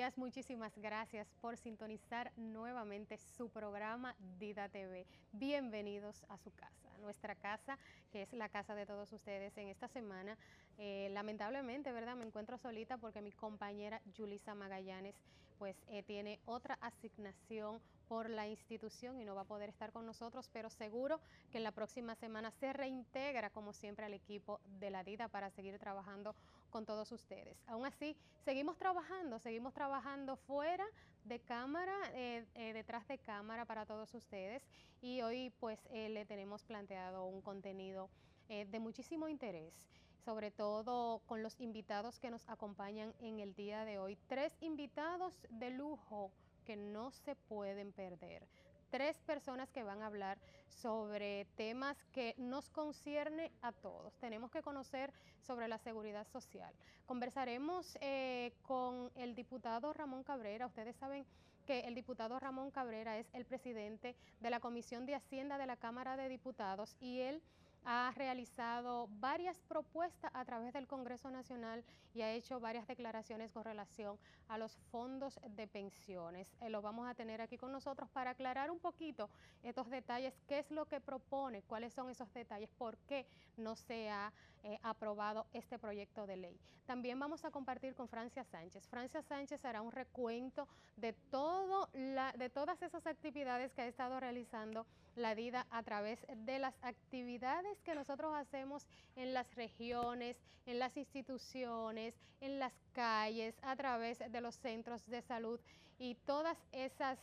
días, muchísimas gracias por sintonizar nuevamente su programa Dida TV. Bienvenidos a su casa, nuestra casa, que es la casa de todos ustedes. En esta semana, lamentablemente, ¿verdad? Me encuentro solita porque mi compañera Yulisa Magallanes pues tiene otra asignación por la institución y no va a poder estar con nosotros, pero seguro que en la próxima semana se reintegra como siempre al equipo de la Dida para seguir trabajando con todos ustedes. Aún así, seguimos trabajando fuera de cámara, detrás de cámara para todos ustedes, y hoy pues le tenemos planteado un contenido de muchísimo interés, sobre todo con los invitados que nos acompañan en el día de hoy. 3 invitados de lujo que no se pueden perder. 3 personas que van a hablar sobre temas que nos concierne a todos. Tenemos que conocer sobre la seguridad social. Conversaremos con el diputado Ramón Cabrera. Ustedes saben que el diputado Ramón Cabrera es el presidente de la Comisión de Hacienda de la Cámara de Diputados y él ha realizado varias propuestas a través del Congreso Nacional y ha hecho varias declaraciones con relación a los fondos de pensiones. Lo vamos a tener aquí con nosotros para aclarar un poquito estos detalles, qué es lo que propone, cuáles son esos detalles, por qué no se ha aprobado este proyecto de ley. También vamos a compartir con Francia Sánchez. Francia Sánchez hará un recuento de todas esas actividades que ha estado realizando la DIDA a través de las actividades que nosotros hacemos en las regiones, en las instituciones, en las calles, a través de los centros de salud y todas esas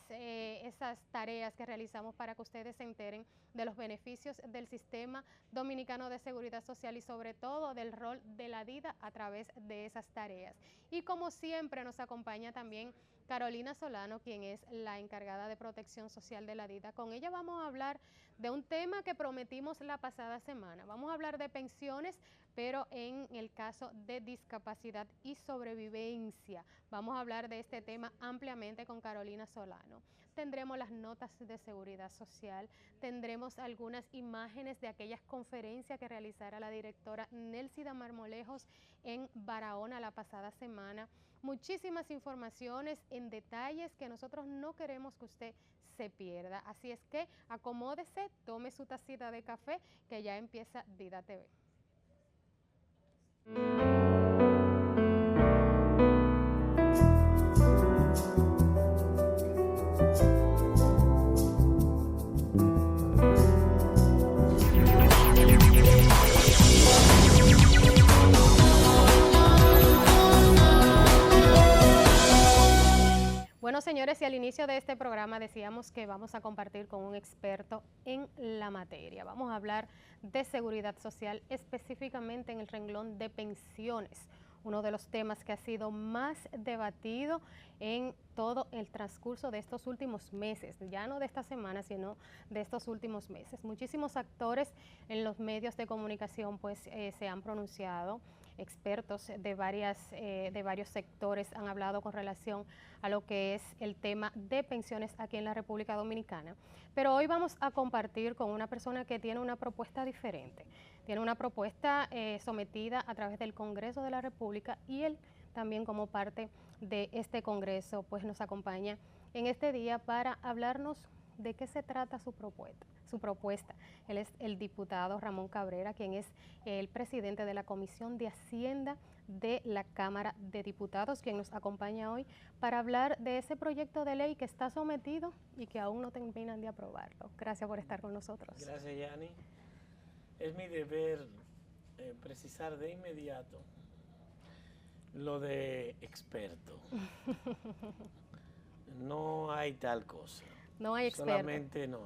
tareas que realizamos para que ustedes se enteren de los beneficios del sistema dominicano de seguridad social y sobre todo del rol de la DIDA a través de esas tareas. Y como siempre nos acompaña también Carolina Solano, quien es la encargada de protección social de la DIDA. Con ella vamos a hablar de un tema que prometimos la pasada semana. Vamos a hablar de pensiones, pero en el caso de discapacidad y sobrevivencia. Vamos a hablar de este tema ampliamente con Carolina Solano. Tendremos las notas de seguridad social, tendremos algunas imágenes de aquellas conferencias que realizara la directora Nelsida Marmolejos en Barahona la pasada semana. Muchísimas informaciones en detalles que nosotros no queremos que usted se pierda. Así es que acomódese, tome su tacita de café, que ya empieza Dida TV. Bueno, señores, y al inicio de este programa decíamos que vamos a compartir con un experto en la materia. Vamos a hablar de seguridad social, específicamente en el renglón de pensiones, uno de los temas que ha sido más debatido en todo el transcurso de estos últimos meses, ya no de esta semana, sino de estos últimos meses. Muchísimos actores en los medios de comunicación pues se han pronunciado, expertos de varios sectores han hablado con relación a lo que es el tema de pensiones aquí en la República Dominicana. Pero hoy vamos a compartir con una persona que tiene una propuesta diferente. Tiene una propuesta sometida a través del Congreso de la República y él también como parte de este Congreso pues nos acompaña en este día para hablarnos de qué se trata su propuesta. Él es el diputado Ramón Cabrera, quien es el presidente de la Comisión de Hacienda de la Cámara de Diputados, quien nos acompaña hoy para hablar de ese proyecto de ley que está sometido y que aún no terminan de aprobarlo. Gracias por estar con nosotros. Gracias, Yani. Es mi deber precisar de inmediato lo de experto. No hay tal cosa. No hay experto. Solamente no.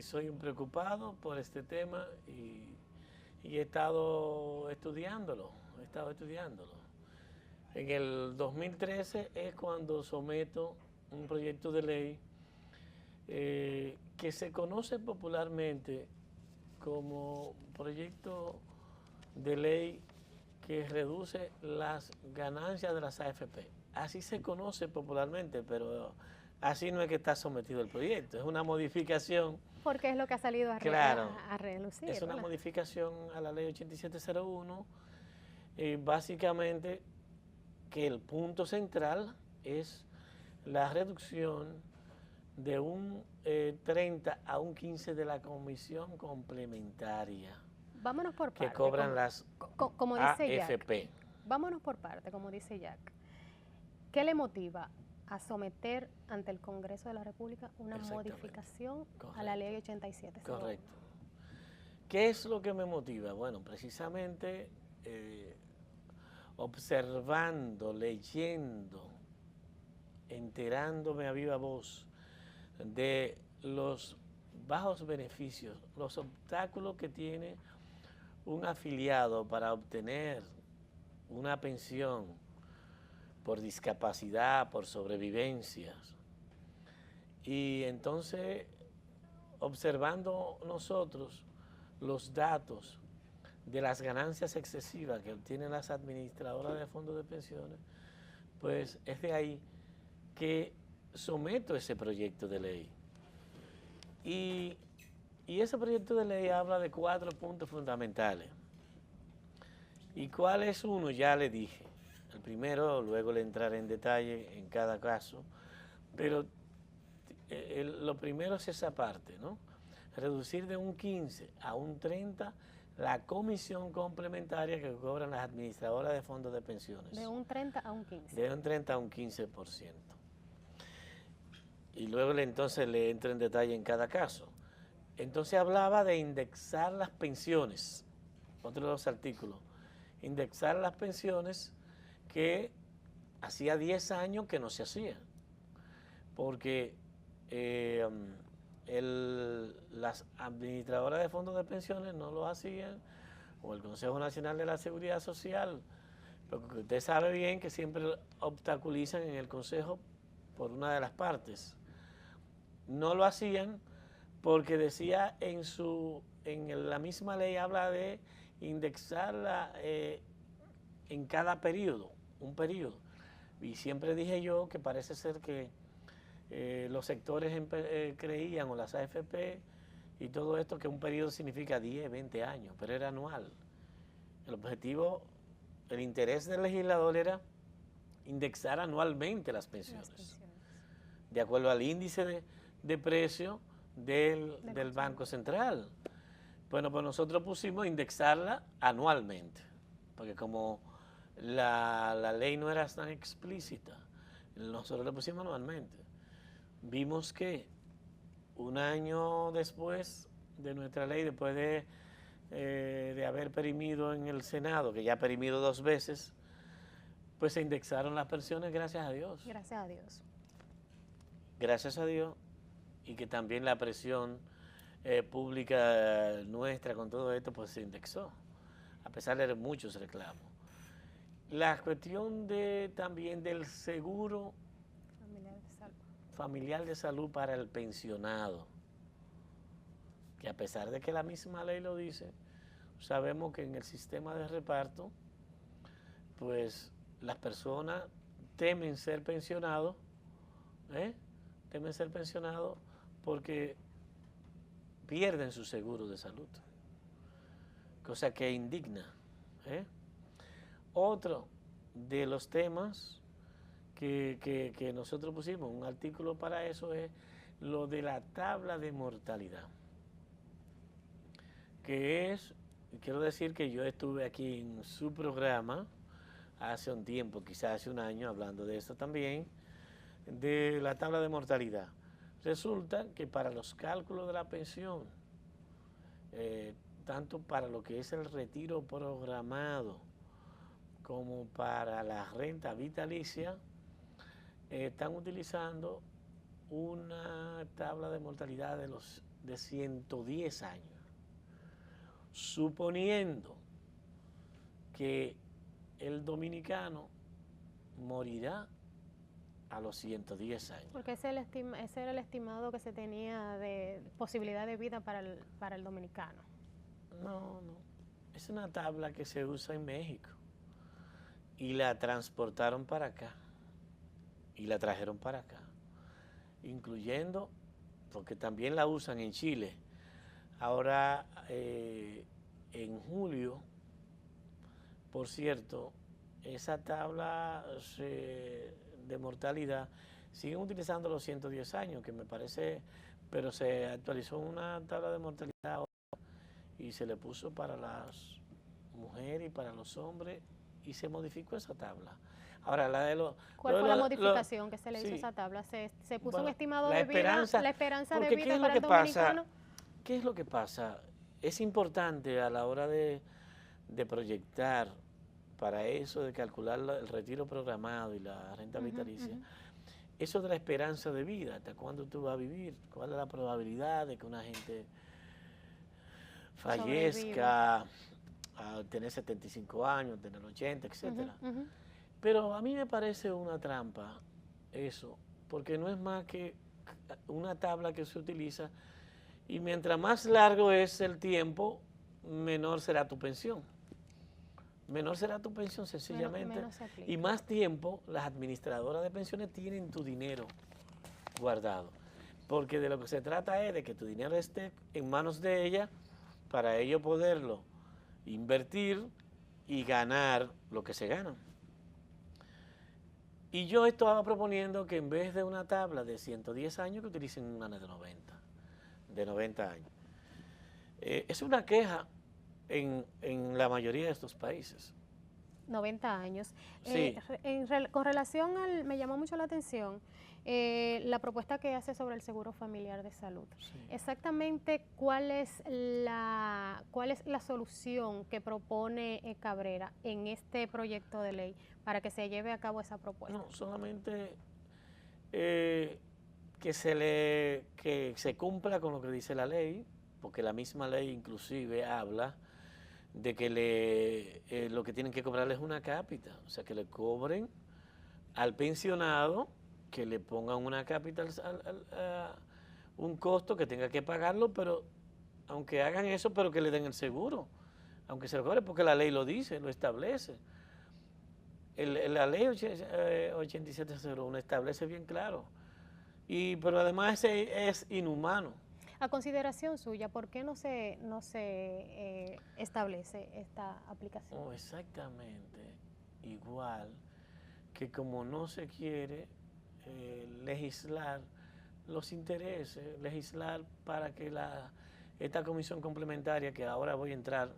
Soy un preocupado por este tema y he estado estudiándolo. En el 2013 es cuando someto un proyecto de ley que se conoce popularmente como proyecto de ley que reduce las ganancias de las AFP. Así se conoce popularmente, pero así no es que está sometido el proyecto, es una modificación. Porque es lo que ha salido a relucir. Es una modificación a la ley 8701, básicamente que el punto central es la reducción de un 30 a un 15 de la comisión complementaria Vámonos por que parte, cobran las como dice Jack. AFP. Vámonos por parte, como dice Jack. ¿Qué le motiva a someter ante el Congreso de la República una modificación a la ley 87? Correcto. ¿Qué es lo que me motiva? Bueno, precisamente observando, leyendo, enterándome a viva voz de los bajos beneficios, los obstáculos que tiene un afiliado para obtener una pensión por discapacidad, por sobrevivencias. Y entonces, observando nosotros los datos de las ganancias excesivas que obtienen las administradoras de fondos de pensiones, pues es de ahí que someto ese proyecto de ley. Y ese proyecto de ley habla de 4 puntos fundamentales. ¿Y cuál es uno? Ya le dije. El primero, luego le entraré en detalle en cada caso, pero lo primero es esa parte, ¿no? Reducir de un 15 a un 30 la comisión complementaria que cobran las administradoras de fondos de pensiones. De un 30 a un 15. De un 30 a un 15%. Y luego entonces le entro en detalle en cada caso. Entonces hablaba de indexar las pensiones, otro de los artículos, indexar las pensiones que hacía 10 años que no se hacía, porque las administradoras de fondos de pensiones no lo hacían, o el Consejo Nacional de la Seguridad Social, porque usted sabe bien que siempre obstaculizan en el Consejo por una de las partes. No lo hacían porque decía en la misma ley habla de indexarla en cada periodo, un periodo. Y siempre dije yo que parece ser que los sectores creían, o las AFP y todo esto, que un periodo significa 10, 20 años, pero era anual. El objetivo, el interés del legislador era indexar anualmente las pensiones, de acuerdo al índice de precio del Banco Central. Bueno, pues nosotros pusimos indexarla anualmente, porque como la ley no era tan explícita, nosotros la pusimos anualmente. Vimos que un año después de nuestra ley, después de haber perimido en el Senado, que ya ha perimido 2 veces, pues se indexaron las pensiones, gracias a Dios. Gracias a Dios. Gracias a Dios, y que también la presión pública nuestra con todo esto, pues se indexó, a pesar de muchos reclamos. La cuestión también del seguro familiar de salud para el pensionado, que a pesar de que la misma ley lo dice, sabemos que en el sistema de reparto, pues las personas temen ser pensionados, temen ser pensionados porque pierden su seguro de salud, cosa que indigna. Otro de los temas que nosotros pusimos, un artículo para eso, es lo de la tabla de mortalidad, que es, quiero decir que yo estuve aquí en su programa hace un tiempo, quizás hace un año, hablando de esto también, de la tabla de mortalidad. Resulta que para los cálculos de la pensión, tanto para lo que es el retiro programado como para la renta vitalicia, están utilizando una tabla de mortalidad de 110 años, suponiendo que el dominicano morirá a los 110 años. Porque ese era el estimado que se tenía de posibilidad de vida para el dominicano. No, es una tabla que se usa en México y la transportaron para acá y la trajeron para acá, incluyendo, porque también la usan en Chile. Ahora, en julio, por cierto, esa tabla de mortalidad, siguen utilizando los 110 años, que me parece, pero se actualizó una tabla de mortalidad y se le puso para las mujeres y para los hombres y se modificó esa tabla. Ahora, la de los... ¿Cuál fue la modificación que se le hizo a esa tabla? ¿Se puso un estimado de vida, la esperanza de vida para el dominicano? ¿Qué es lo que pasa? Es importante a la hora de proyectar para eso, de calcular el retiro programado y la renta vitalicia, eso de la esperanza de vida, hasta cuándo tú vas a vivir, cuál es la probabilidad de que una gente fallezca a tener 75 años, tener 80, etcétera. Pero a mí me parece una trampa eso, porque no es más que una tabla que se utiliza y mientras más largo es el tiempo, menor será tu pensión. Menor será tu pensión sencillamente. Y más tiempo las administradoras de pensiones tienen tu dinero guardado. Porque de lo que se trata es de que tu dinero esté en manos de ella para ello poderlo invertir y ganar lo que se gana. Y yo estaba proponiendo que en vez de una tabla de 110 años, que utilicen una de 90 años. Es una queja en la mayoría de estos países. 90 años. Sí. Con relación al, me llamó mucho la atención la propuesta que hace sobre el seguro familiar de salud. Sí. Exactamente, ¿cuál es la solución que propone Cabrera en este proyecto de ley para que se lleve a cabo esa propuesta? No, solamente que se cumpla con lo que dice la ley, porque la misma ley inclusive habla de que lo que tienen que cobrarle es una cápita, o sea, que le cobren al pensionado, que le pongan una cápita, un costo que tenga que pagarlo, pero aunque hagan eso, pero que le den el seguro, aunque se lo cobre, porque la ley lo dice, lo establece. La ley 8701 establece bien claro, pero además es inhumano. A consideración suya, ¿por qué no se establece esta aplicación? Oh, exactamente, igual que como no se quiere legislar los intereses, legislar para que esta comisión complementaria, que ahora voy a entrar,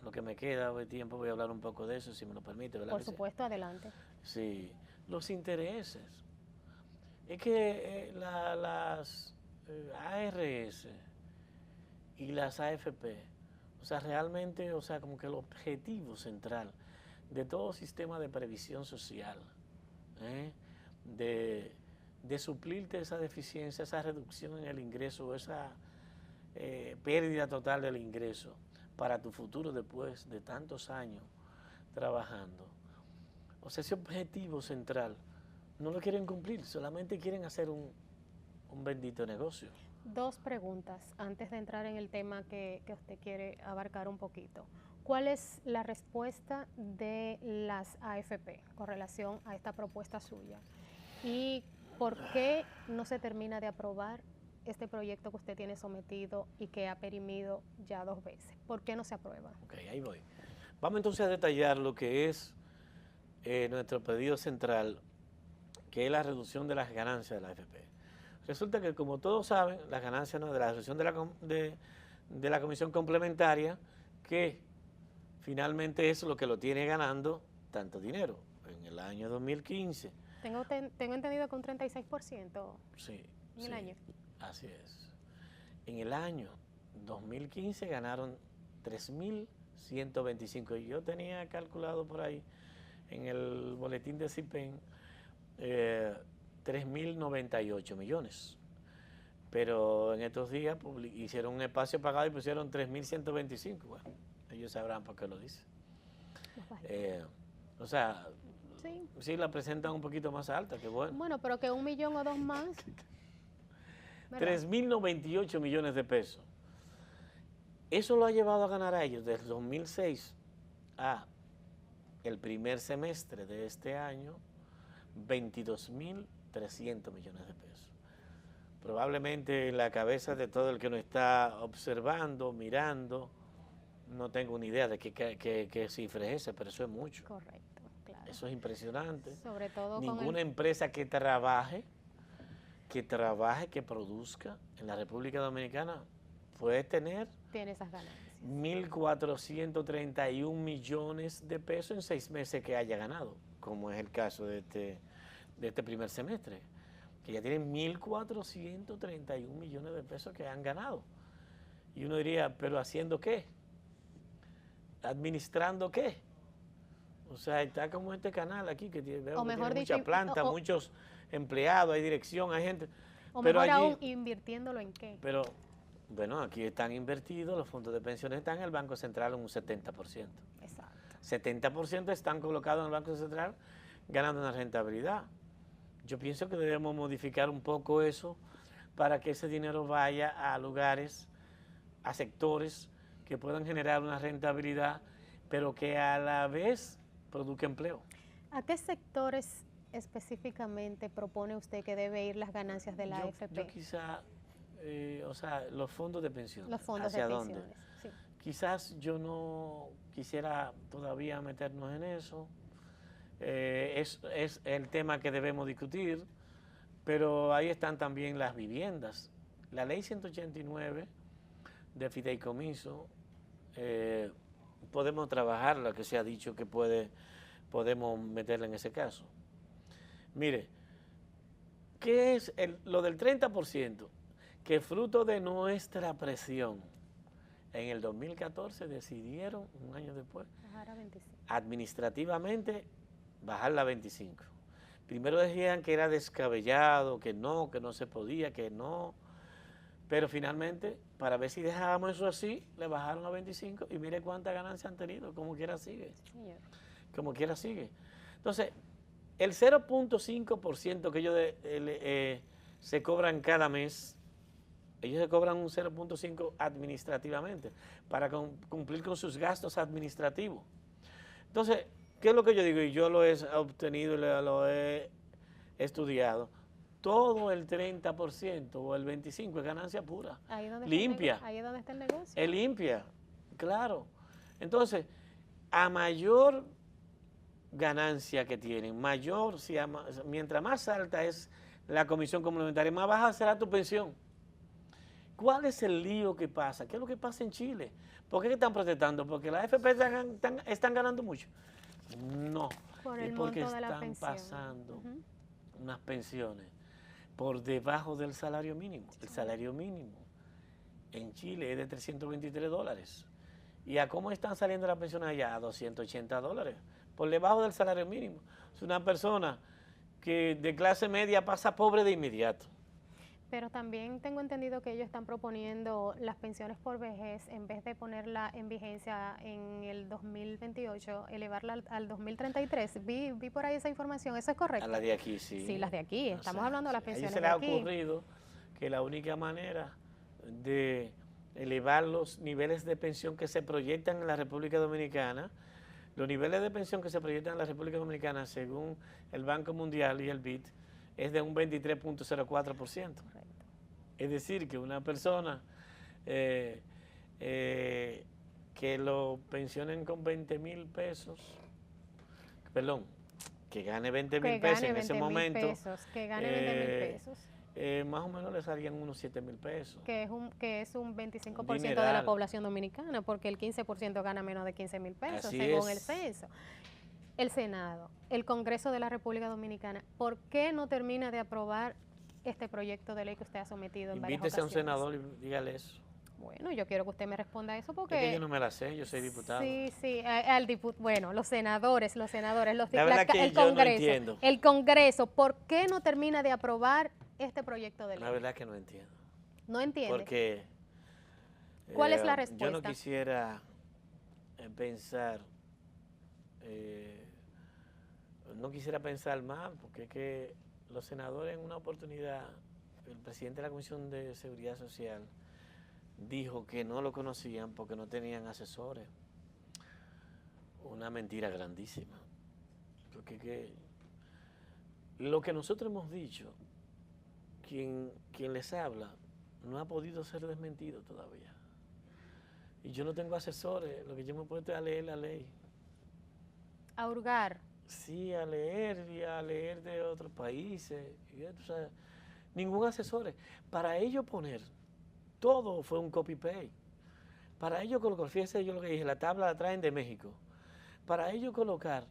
lo que me queda de tiempo, voy a hablar un poco de eso, si me lo permite, ¿verdad? Por supuesto, adelante. Sí, los intereses. Es que las ARS y las AFP, o sea, realmente, o sea, como que el objetivo central de todo sistema de previsión social, de suplirte esa deficiencia, esa reducción en el ingreso, esa pérdida total del ingreso para tu futuro después de tantos años trabajando. O sea, ese objetivo central no lo quieren cumplir, solamente quieren hacer un bendito negocio. Dos preguntas antes de entrar en el tema que usted quiere abarcar un poquito. ¿Cuál es la respuesta de las AFP con relación a esta propuesta suya? ¿Y por qué no se termina de aprobar este proyecto que usted tiene sometido y que ha perimido ya 2 veces? ¿Por qué no se aprueba? Ok, ahí voy. Vamos entonces a detallar lo que es nuestro pedido central, que es la reducción de las ganancias de la AFP. Resulta que, como todos saben, las ganancias de la reducción de la comisión complementaria, que finalmente es lo que lo tiene ganando tanto dinero. En el año 2015. Tengo entendido que un 36%. Sí. En el año. Así es. En el año 2015 ganaron 3.125. Y yo tenía calculado por ahí en el boletín de CIPEN 3.098 millones. Pero en estos días hicieron un espacio pagado y pusieron 3.125. Bueno, ellos sabrán por qué lo dicen. O sea, sí la presentan un poquito más alta, que bueno. Bueno, pero que 1 millón o 2 más. 3.098 millones de pesos. Eso lo ha llevado a ganar a ellos desde 2006 a el primer semestre de este año 22.300 millones de pesos. Probablemente en la cabeza de todo el que nos está observando, mirando, no tengo una idea de qué cifra es esa, pero eso es mucho. Correcto, claro. Eso es impresionante. Sobre todo Ninguna empresa que produzca en la República Dominicana puede tener tiene esas ganancias. 1.431 millones de pesos en 6 meses que haya ganado, como es el caso de este primer semestre, que ya tienen 1.431 millones de pesos que han ganado. Y uno diría, ¿pero haciendo qué? ¿Administrando qué? O sea, está como este canal aquí, que tiene mucha planta, muchos empleados, hay dirección, hay gente. O pero mejor allí, aún, invirtiéndolo en qué. Pero, bueno, aquí están invertidos, los fondos de pensiones están en el Banco Central en un 70%. Exacto. 70% están colocados en el Banco Central ganando una rentabilidad. Yo pienso que debemos modificar un poco eso para que ese dinero vaya a lugares, a sectores que puedan generar una rentabilidad, pero que a la vez produzca empleo. ¿A qué sectores específicamente propone usted que debe ir las ganancias de la AFP? Yo quizá, o sea, los fondos de pensiones. Los fondos de pensiones, sí. Quizás yo no quisiera todavía meternos en eso. Es el tema que debemos discutir, pero ahí están también las viviendas. La ley 189 de fideicomiso, podemos trabajarla, que se ha dicho que podemos meterla en ese caso. Mire, ¿qué es lo del 30%? Que fruto de nuestra presión, en el 2014 decidieron, un año después, bajar a 25. Administrativamente bajarla a 25. Primero decían que era descabellado, que no se podía, que no. Pero finalmente, para ver si dejábamos eso así, le bajaron a 25 y mire cuántas ganancias han tenido, como quiera sigue. Señor. Como quiera sigue. Entonces, el 0.5% que ellos se cobran cada mes, ellos se cobran un 0.5 administrativamente para cumplir con sus gastos administrativos. Entonces, ¿qué es lo que yo digo? Y yo lo he obtenido, lo he estudiado. Todo el 30% o el 25% es ganancia pura. Ahí donde limpia. Ahí es donde está el negocio. Es limpia, claro. Entonces, a mayor ganancia que tienen, mientras más alta es la comisión complementaria, más baja será tu pensión. ¿Cuál es el lío que pasa? ¿Qué es lo que pasa en Chile? ¿Por qué están protestando? ¿Porque las AFP están ganando mucho? No, es porque están pasando unas pensiones por debajo del salario mínimo. El salario mínimo en Chile es de $323. ¿Y a cómo están saliendo las pensiones allá? A $280, por debajo del salario mínimo. Es una persona que de clase media pasa pobre de inmediato. Pero también tengo entendido que ellos están proponiendo las pensiones por vejez, en vez de ponerla en vigencia en el 2028, elevarla al 2033. Vi por ahí esa información, ¿eso es correcto? A la de aquí, sí. Sí, las de aquí, estamos hablando de las pensiones de aquí. A ellos se les ha ocurrido que la única manera de elevar los niveles de pensión que se proyectan en la República Dominicana, los niveles de pensión que se proyectan en la República Dominicana, según el Banco Mundial y el BID, es de un 23.04%. Es decir, que una persona que lo pensionen con 20,000 pesos, perdón, que gane 20,000 pesos en ese momento, que gane 20,000 pesos. Más o menos le salían unos 7,000 pesos. Que es un 25% de la población dominicana, porque el 15% gana menos de 15,000 pesos, según el censo. El Senado, el Congreso de la República Dominicana, ¿por qué no termina de aprobar este proyecto de ley que usted ha sometido en varias ocasiones? Invítese a un senador y dígale eso. Bueno, yo quiero que usted me responda eso porque... Es que yo no me la sé, yo soy diputado. Sí, bueno, los senadores, el Congreso. No entiendo. El Congreso, ¿por qué no termina de aprobar este proyecto de ley? La verdad que no entiendo. ¿No entiende? Porque... ¿Cuál es la respuesta? Yo no quisiera pensar... no quisiera pensar mal, porque es que los senadores en una oportunidad, el presidente de la Comisión de Seguridad Social dijo que no lo conocían porque no tenían asesores. Una mentira grandísima. Porque lo que nosotros hemos dicho, quien les habla, no ha podido ser desmentido todavía. Y yo no tengo asesores, lo que yo me puedo es a leer la ley. A hurgar. Sí, a leer y a leer de otros países. Y tú sabes, ningún asesor. Para ellos poner, todo fue un copy-paste. Para ellos colocar, fíjese yo lo que dije, la tabla la traen de México. Para ellos colocar,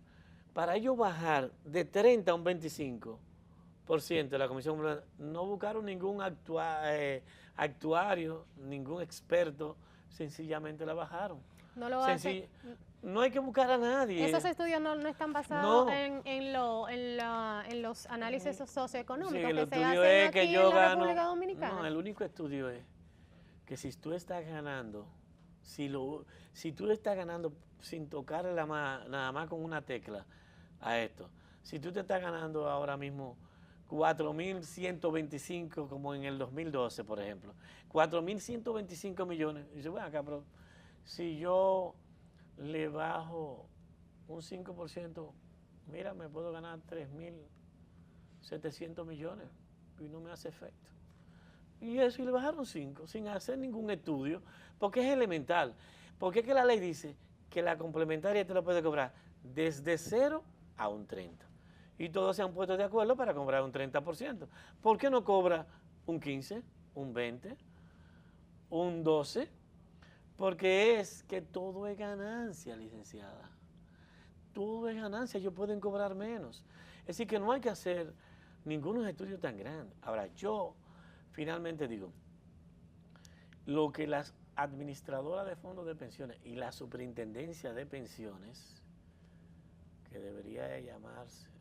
para ellos bajar de 30 a un 25% de la Comisión, no buscaron ningún actuario, ningún experto, sencillamente la bajaron. No lo hace. No hay que buscar a nadie. Esos estudios no están basados en los análisis socioeconómicos sí, que se hacen aquí que en la República Dominicana. No, el único estudio es que si tú estás ganando, si tú estás ganando sin tocar nada más con una tecla a esto, si tú te estás ganando ahora mismo 4.125 como en el 2012, por ejemplo, 4.125 millones, y dice, bueno, acá, pero si yo le bajo un 5%, mira, me puedo ganar 3.700 millones y no me hace efecto. Y eso, y le bajaron 5, sin hacer ningún estudio, porque es elemental. Porque es que la ley dice que la complementaria te lo puede cobrar desde 0 a un 30. Y todos se han puesto de acuerdo para cobrar un 30%. ¿Por qué no cobra un 15, un 20, un 12? Porque es que todo es ganancia, licenciada. Todo es ganancia, ellos pueden cobrar menos. Es decir, que no hay que hacer ningunos estudios tan grandes. Ahora, yo finalmente digo, lo que las administradoras de fondos de pensiones y la superintendencia de pensiones, que debería llamarse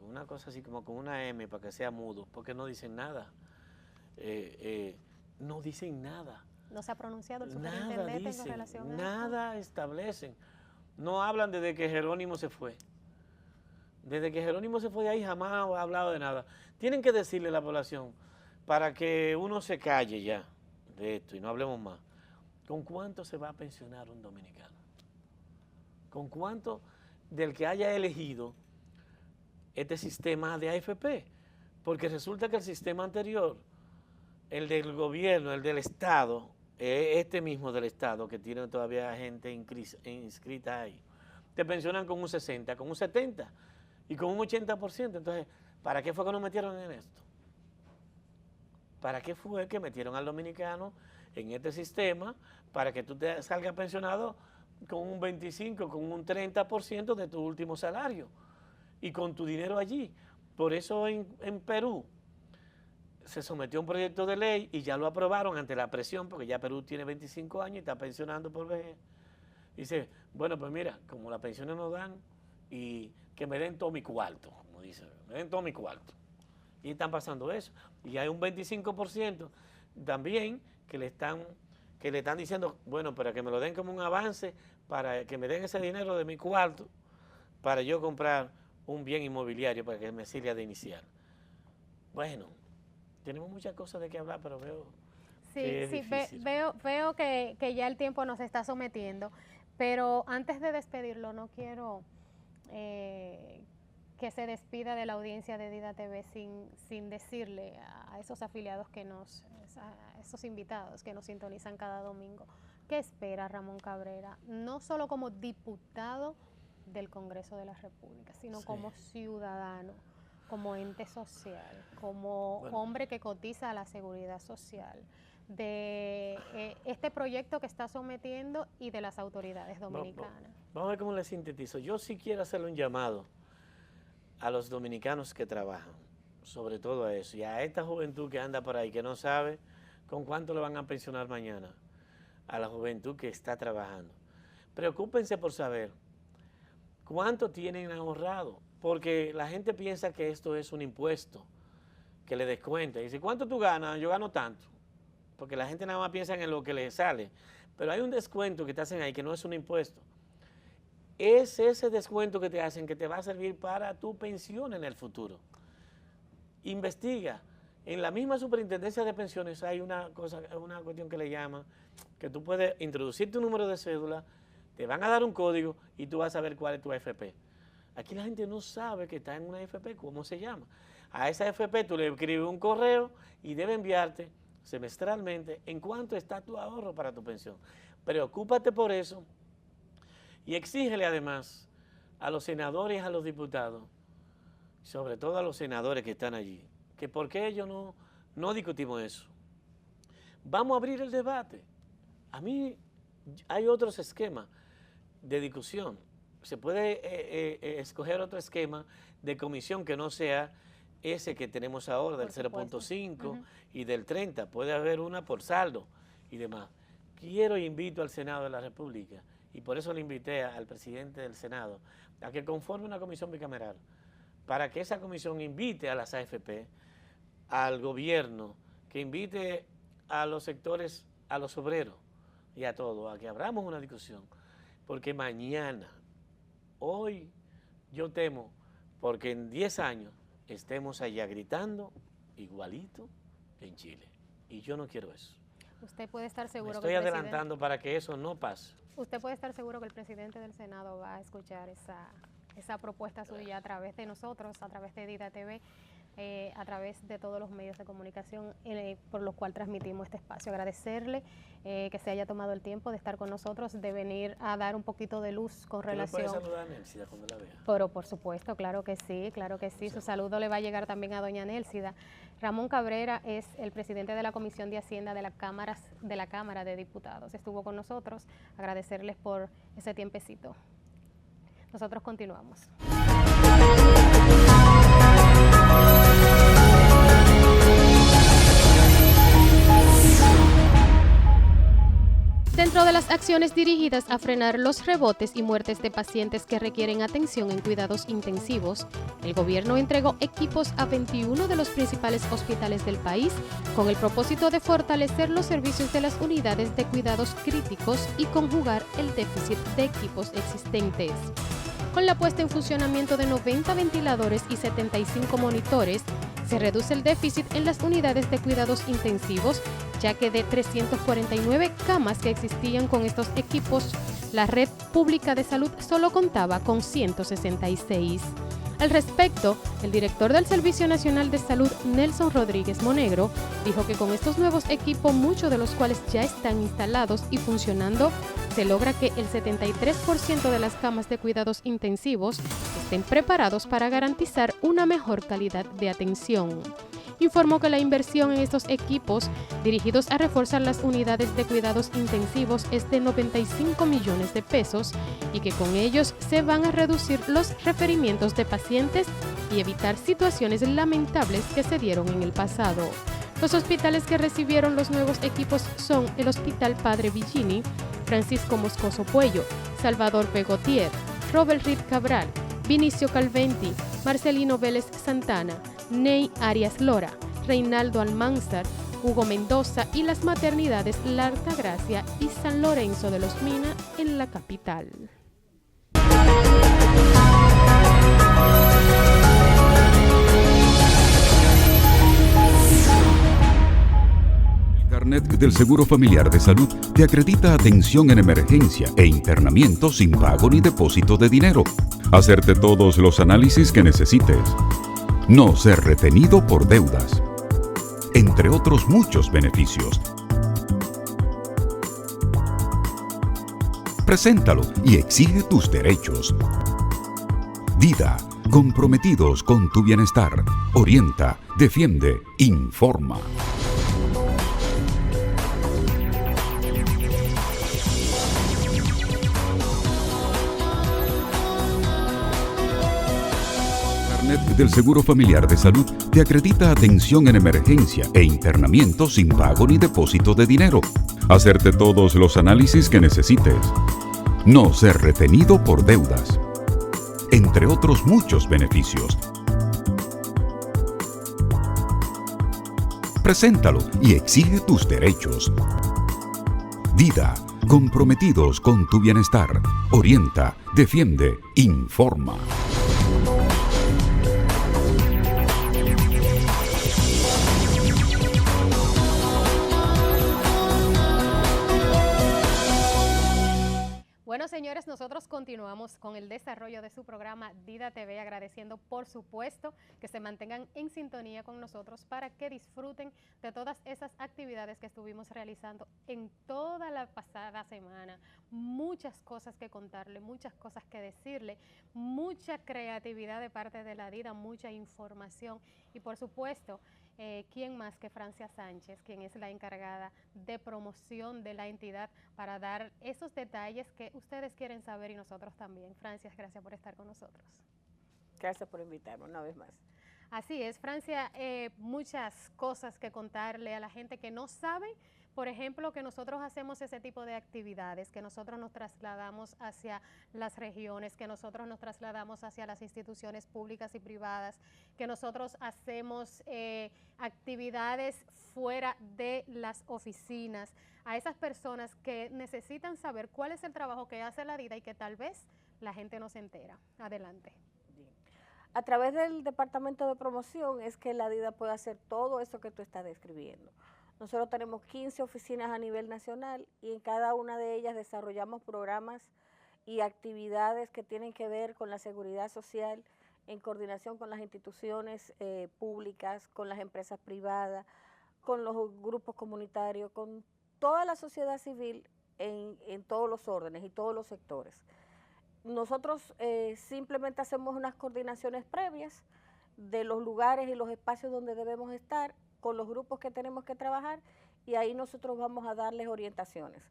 una cosa así como con una M para que sea mudo, porque no dicen nada. No dicen nada. No se ha pronunciado el superintendente en relación a esto. Nada establecen. No hablan desde que Jerónimo se fue. Desde que Jerónimo se fue de ahí jamás ha hablado de nada. Tienen que decirle a la población, para que uno se calle ya de esto y no hablemos más, ¿con cuánto se va a pensionar un dominicano? ¿Con cuánto del que haya elegido este sistema de AFP? Porque resulta que el sistema anterior, el del gobierno, el del Estado, este mismo del Estado, que tiene todavía gente inscrita ahí, te pensionan con un 60, con un 70 y con un 80%. Entonces, ¿para qué fue que nos metieron en esto? ¿Para qué fue que metieron al dominicano en este sistema para que tú te salgas pensionado con un 25, con un 30% de tu último salario y con tu dinero allí? Por eso en Perú se sometió a un proyecto de ley y ya lo aprobaron ante la presión, porque ya Perú tiene 25 años y está pensionando por vejez. Dice, bueno, pues mira, como las pensiones nos dan, y que me den todo mi cuarto, como dice, me den todo mi cuarto. Y están pasando eso. Y hay un 25% también que le están diciendo, bueno, para que me lo den como un avance, para que me den ese dinero de mi cuarto, para yo comprar un bien inmobiliario, para que me sirva de inicial. Bueno, tenemos muchas cosas de qué hablar, pero veo que es difícil. Veo que ya el tiempo nos está sometiendo, pero antes de despedirlo, no quiero que se despida de la audiencia de Dida TV sin decirle a esos afiliados a esos invitados que nos sintonizan cada domingo, ¿qué espera Ramón Cabrera? No solo como diputado del Congreso de la República, sino como ciudadano, como ente social, como hombre que cotiza a la seguridad social, de este proyecto que está sometiendo y de las autoridades dominicanas. Vamos a ver cómo le sintetizo. Yo sí quiero hacerle un llamado a los dominicanos que trabajan, sobre todo a eso, y a esta juventud que anda por ahí, que no sabe con cuánto le van a pensionar mañana, a la juventud que está trabajando. Preocúpense por saber cuánto tienen ahorrado, porque la gente piensa que esto es un impuesto que le descuenta. Y dice, ¿cuánto tú ganas? Yo gano tanto. Porque la gente nada más piensa en lo que le sale. Pero hay un descuento que te hacen ahí que no es un impuesto. Es ese descuento que te hacen que te va a servir para tu pensión en el futuro. Investiga. En la misma superintendencia de pensiones hay una cuestión que le llama, que tú puedes introducir tu número de cédula, te van a dar un código y tú vas a saber cuál es tu AFP. Aquí la gente no sabe que está en una AFP, ¿cómo se llama? A esa AFP tú le escribes un correo y debe enviarte semestralmente en cuánto está tu ahorro para tu pensión. Preocúpate por eso Y exígele además a los senadores y a los diputados, sobre todo a los senadores que están allí, que por qué ellos no discutimos eso. Vamos a abrir el debate. A mí hay otros esquemas de discusión. Se puede escoger otro esquema de comisión que no sea ese que tenemos ahora del 0.5 y del 30. Puede haber una por saldo y demás. Quiero e invito al Senado de la República, y por eso le invité al presidente del Senado, a que conforme una comisión bicameral, para que esa comisión invite a las AFP, al gobierno, que invite a los sectores, a los obreros y a todos, a que abramos una discusión, porque mañana, hoy, yo temo, porque en 10 años estemos allá gritando igualito que en Chile, y yo no quiero eso. Usted puede estar seguro Me estoy adelantando para que eso no pase. Usted puede estar seguro que el presidente del Senado va a escuchar esa propuesta suya a través de nosotros, a través de Dida TV, a través de todos los medios de comunicación por los cuales transmitimos este espacio. Agradecerle que se haya tomado el tiempo de estar con nosotros, de venir a dar un poquito de luz con relación. ¿Puede saludar a Nélcida cuando la vea? Pero por supuesto, claro que sí, claro que sí. Su saludo le va a llegar también a doña Nélcida. Ramón Cabrera es el presidente de la Comisión de Hacienda de la Cámara de Diputados. Estuvo con nosotros. Agradecerles por ese tiempecito. Nosotros continuamos. Dentro de las acciones dirigidas a frenar los rebotes y muertes de pacientes que requieren atención en cuidados intensivos, el gobierno entregó equipos a 21 de los principales hospitales del país con el propósito de fortalecer los servicios de las unidades de cuidados críticos y conjugar el déficit de equipos existentes. Con la puesta en funcionamiento de 90 ventiladores y 75 monitores, se reduce el déficit en las unidades de cuidados intensivos, ya que de 349 camas que existían con estos equipos, la red pública de salud solo contaba con 166. Al respecto, el director del Servicio Nacional de Salud, Nelson Rodríguez Monegro, dijo que con estos nuevos equipos, muchos de los cuales ya están instalados y funcionando, se logra que el 73% de las camas de cuidados intensivos estén preparados para garantizar una mejor calidad de atención. Informó que la inversión en estos equipos, dirigidos a reforzar las unidades de cuidados intensivos, es de 95 millones de pesos y que con ellos se van a reducir los referimientos de pacientes y evitar situaciones lamentables que se dieron en el pasado. Los hospitales que recibieron los nuevos equipos son el Hospital Padre Villini, Francisco Moscoso Puello, Salvador Pegotier, Robert Reed Cabral, Vinicio Calventi, Marcelino Vélez Santana, Ney Arias Lora, Reinaldo Almanzar, Hugo Mendoza y las maternidades La Altagracia y San Lorenzo de los Minas en la capital. El carnet del Seguro Familiar de Salud te acredita atención en emergencia e internamiento sin pago ni depósito de dinero. Hacerte todos los análisis que necesites. No ser retenido por deudas, entre otros muchos beneficios. Preséntalo y exige tus derechos. Dida, comprometidos con tu bienestar. Orienta, defiende, informa. Del Seguro Familiar de Salud te acredita atención en emergencia e internamiento sin pago ni depósito de dinero. Hacerte todos los análisis que necesites. No ser retenido por deudas, entre otros muchos beneficios. Preséntalo y exige tus derechos. Dida, comprometidos con tu bienestar. Orienta, defiende, informa. señores, nosotros continuamos con el desarrollo de su programa Dida TV, agradeciendo por supuesto que se mantengan en sintonía con nosotros para que disfruten de todas esas actividades que estuvimos realizando en toda la pasada semana. Muchas cosas que contarle, muchas cosas que decirle, mucha creatividad de parte de la Dida, mucha información y por supuesto, ¿quién más que Francia Sánchez, quien es la encargada de promoción de la entidad para dar esos detalles que ustedes quieren saber y nosotros también? Francia, gracias por estar con nosotros. Gracias por invitarme una vez más. Así es, Francia, muchas cosas que contarle a la gente que no sabe. Por ejemplo, que nosotros hacemos ese tipo de actividades, que nosotros nos trasladamos hacia las regiones, que nosotros nos trasladamos hacia las instituciones públicas y privadas, que nosotros hacemos actividades fuera de las oficinas, a esas personas que necesitan saber cuál es el trabajo que hace la Dida y que tal vez la gente no se entera. Adelante. Bien. A través del Departamento de Promoción es que la Dida puede hacer todo eso que tú estás describiendo. Nosotros tenemos 15 oficinas a nivel nacional y en cada una de ellas desarrollamos programas y actividades que tienen que ver con la seguridad social en coordinación con las instituciones públicas, con las empresas privadas, con los grupos comunitarios, con toda la sociedad civil en todos los órdenes y todos los sectores. Nosotros simplemente hacemos unas coordinaciones previas de los lugares y los espacios donde debemos estar, con los grupos que tenemos que trabajar y ahí nosotros vamos a darles orientaciones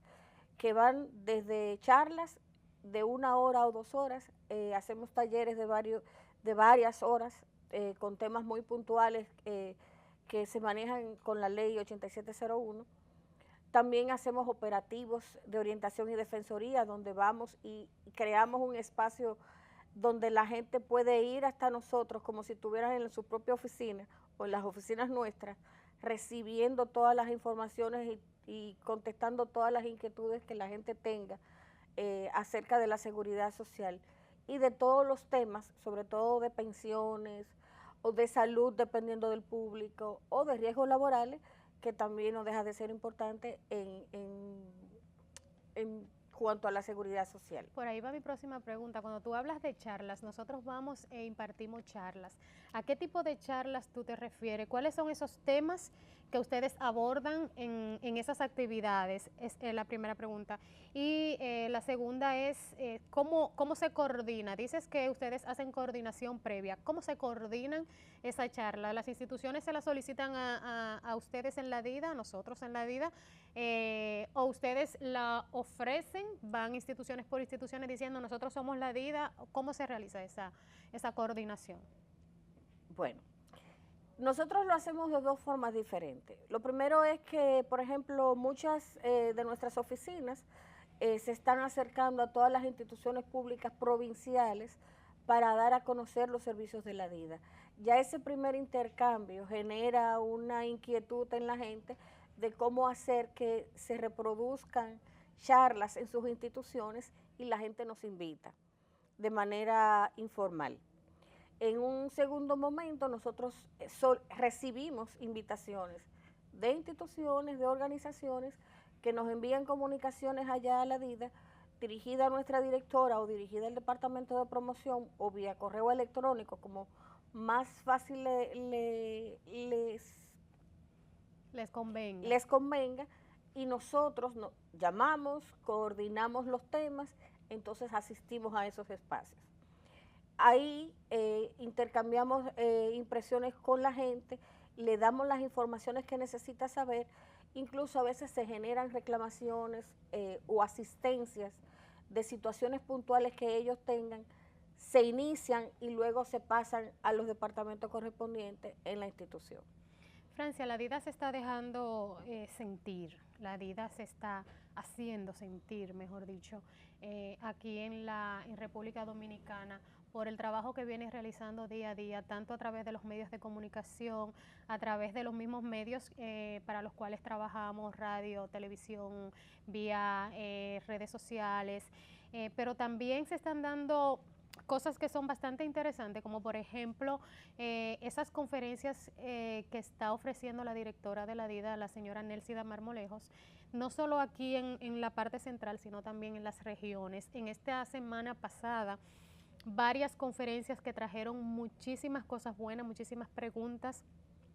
que van desde charlas de 1 hora o 2 horas, hacemos talleres de varias horas con temas muy puntuales que se manejan con la ley 8701. También hacemos operativos de orientación y defensoría donde vamos y creamos un espacio donde la gente puede ir hasta nosotros como si estuvieran en su propia oficina o en las oficinas nuestras, recibiendo todas las informaciones y contestando todas las inquietudes que la gente tenga acerca de la seguridad social y de todos los temas, sobre todo de pensiones o de salud, dependiendo del público, o de riesgos laborales, que también no deja de ser importante en cuanto a la seguridad social. Por ahí va mi próxima pregunta. Cuando tú hablas de charlas, nosotros vamos e impartimos charlas. ¿A qué tipo de charlas tú te refieres? ¿Cuáles son esos temas que ustedes abordan en esas actividades? Es la primera pregunta. Y la segunda es, ¿cómo se coordina? Dices que ustedes hacen coordinación previa. ¿Cómo se coordinan esa charla? ¿Las instituciones se la solicitan a ustedes en la Dida, a nosotros en la Dida? ¿O ustedes la ofrecen, van instituciones por instituciones diciendo nosotros somos la Dida? ¿Cómo se realiza esa coordinación? Bueno, nosotros lo hacemos de 2 formas diferentes. Lo primero es que, por ejemplo, muchas de nuestras oficinas se están acercando a todas las instituciones públicas provinciales para dar a conocer los servicios de la Dida. Ya ese primer intercambio genera una inquietud en la gente de cómo hacer que se reproduzcan charlas en sus instituciones y la gente nos invita de manera informal. En un segundo momento nosotros recibimos invitaciones de instituciones, de organizaciones que nos envían comunicaciones allá a la Dida, dirigida a nuestra directora o dirigida al Departamento de Promoción o vía correo electrónico, como más fácil les convenga, y nosotros llamamos, coordinamos los temas, entonces asistimos a esos espacios. Ahí intercambiamos impresiones con la gente, le damos las informaciones que necesita saber, incluso a veces se generan reclamaciones o asistencias de situaciones puntuales que ellos tengan, se inician y luego se pasan a los departamentos correspondientes en la institución. Francia, la Dida se está dejando sentir, la Dida se está haciendo sentir, mejor dicho, aquí en República Dominicana, por el trabajo que viene realizando día a día, tanto a través de los medios de comunicación, a través de los mismos medios para los cuales trabajamos, radio, televisión, vía redes sociales, pero también se están dando cosas que son bastante interesantes, como por ejemplo esas conferencias que está ofreciendo la directora de la DIDA, la señora Nelsida Marmolejos, no solo aquí en la parte central, sino también en las regiones. En esta semana pasada, varias conferencias que trajeron muchísimas cosas buenas, muchísimas preguntas,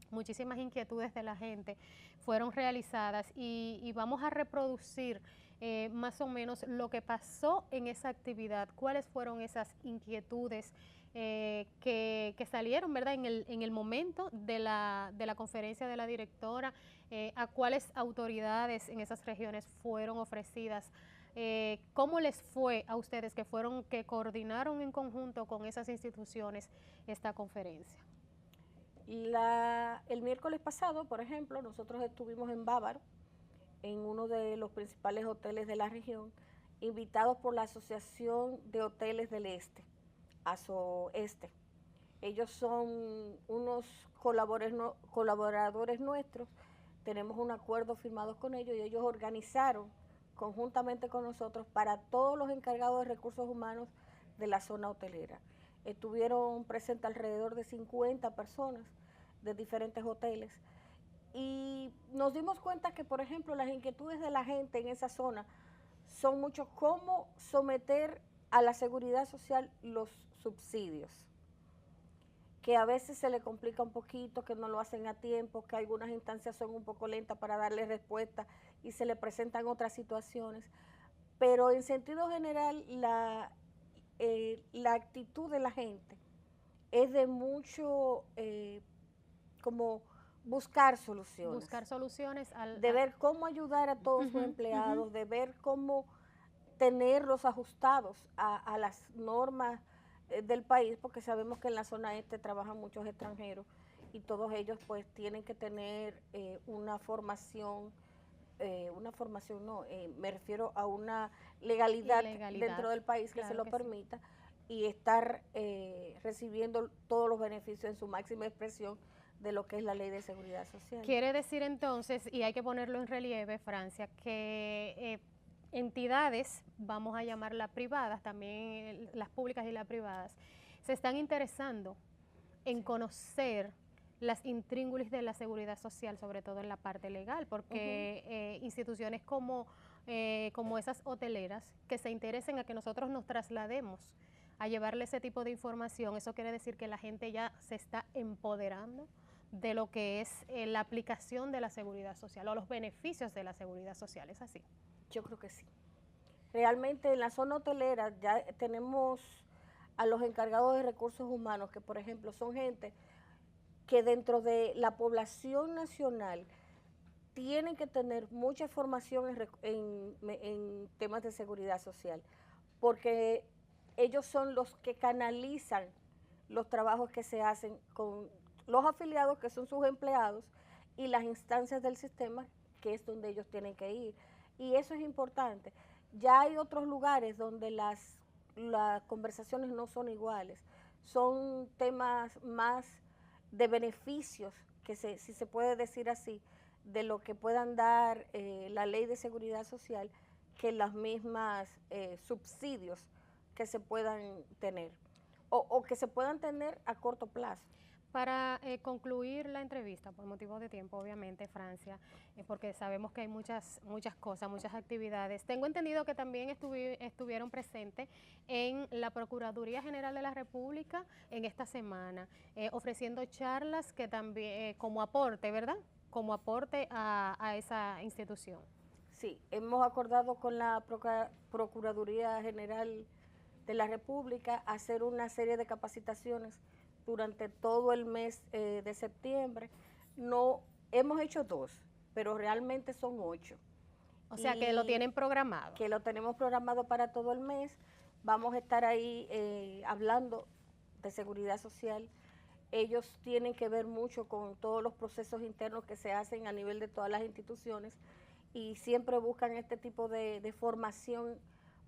muchísimas inquietudes de la gente fueron realizadas y vamos a reproducir más o menos lo que pasó en esa actividad, cuáles fueron esas inquietudes que salieron, ¿verdad?, en el momento de la conferencia de la directora, a cuáles autoridades en esas regiones fueron ofrecidas. ¿Cómo les fue a ustedes que coordinaron en conjunto con esas instituciones esta conferencia? El miércoles pasado, por ejemplo, nosotros estuvimos en Bávaro, en uno de los principales hoteles de la región, invitados por la Asociación de Hoteles del Este, ASOESTE. Ellos son unos colaboradores nuestros, tenemos un acuerdo firmado con ellos y ellos organizaron conjuntamente con nosotros para todos los encargados de recursos humanos de la zona hotelera. Estuvieron presentes alrededor de 50 personas de diferentes hoteles y nos dimos cuenta que, por ejemplo, las inquietudes de la gente en esa zona son mucho cómo someter a la seguridad social los subsidios, que a veces se le complica un poquito, que no lo hacen a tiempo, que algunas instancias son un poco lentas para darle respuesta y se le presentan otras situaciones, pero en sentido general la actitud de la gente es de mucho como buscar soluciones. Buscar soluciones de ver cómo ayudar a todos sus empleados, de ver cómo tenerlos ajustados a las normas del país, porque sabemos que en la zona este trabajan muchos extranjeros y todos ellos pues tienen que tener una formación no, me refiero a una legalidad dentro del país que se lo permita y estar recibiendo todos los beneficios en su máxima expresión de lo que es la Ley de Seguridad Social. Quiere decir entonces, y hay que ponerlo en relieve, Francia, que entidades, vamos a llamarlas privadas, también las públicas y las privadas, se están interesando en conocer las intríngulis de la seguridad social, sobre todo en la parte legal, porque instituciones como esas hoteleras que se interesen a que nosotros nos traslademos a llevarle ese tipo de información, eso quiere decir que la gente ya se está empoderando de lo que es la aplicación de la seguridad social o los beneficios de la seguridad social, ¿es así? Yo creo que sí. Realmente en la zona hotelera ya tenemos a los encargados de recursos humanos, que por ejemplo son gente que dentro de la población nacional tienen que tener mucha formación en temas de seguridad social, porque ellos son los que canalizan los trabajos que se hacen con los afiliados, que son sus empleados, y las instancias del sistema, que es donde ellos tienen que ir. Y eso es importante. Ya hay otros lugares donde las conversaciones no son iguales, son temas más de beneficios, que si se puede decir así, de lo que puedan dar la Ley de Seguridad Social, que las mismas subsidios que se puedan tener, o que se puedan tener a corto plazo. Para concluir la entrevista, por motivo de tiempo, obviamente, Francia, porque sabemos que hay muchas cosas, muchas actividades. Tengo entendido que también estuvieron presentes en la Procuraduría General de la República en esta semana, ofreciendo charlas que también, como aporte, ¿verdad?, como aporte a esa institución. Sí, hemos acordado con la Procuraduría General de la República hacer una serie de capacitaciones durante todo el mes de septiembre. No, hemos hecho 2, pero realmente son 8. O sea, que lo tienen programado. Que lo tenemos programado para todo el mes. Vamos a estar ahí hablando de seguridad social. Ellos tienen que ver mucho con todos los procesos internos que se hacen a nivel de todas las instituciones y siempre buscan este tipo de formación